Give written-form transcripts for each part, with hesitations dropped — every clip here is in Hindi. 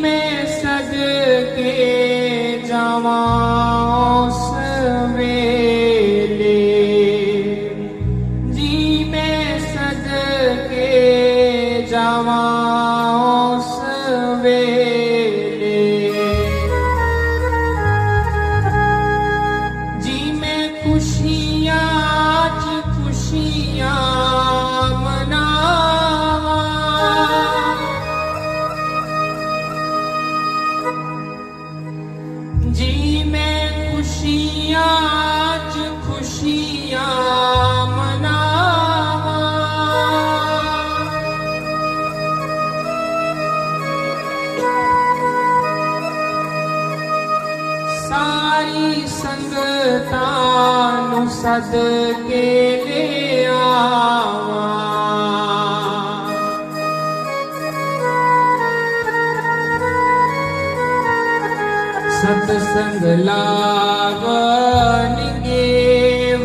मैं सदके जावा उस वेले, जी मैं सदके जावा उस वेले, जी मैं खुशियाँ च खुशियाँ मनावा, जी मैं खुशियाँ च खुशियाँ मनावा, सारी संगतां नूं सदके ले आवा, सत्संग लावनगे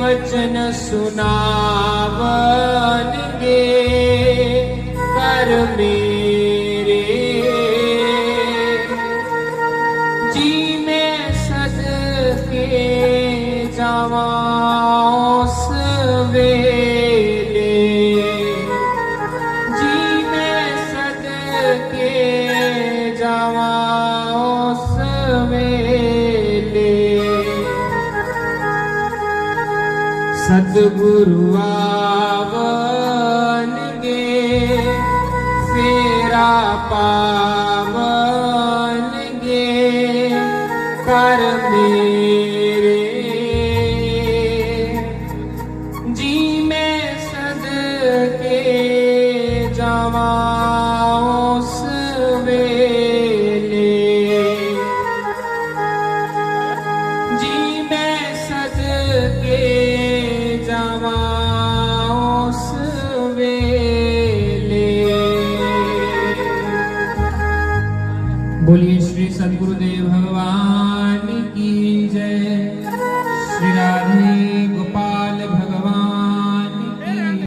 वचन सुनावनगे कर मेरे, जी मैं सदके जावा उस वेले, जी मैं सदके जावा उस वेले, सतगुरु आवनगे फेरा पावनगे कर मेरे, जी मैं सदके जावा उस वेले, जी मैं सदके जावा उस वेले। बोलिए श्री सद्गुरुदेव भगवान की जय। श्री राधे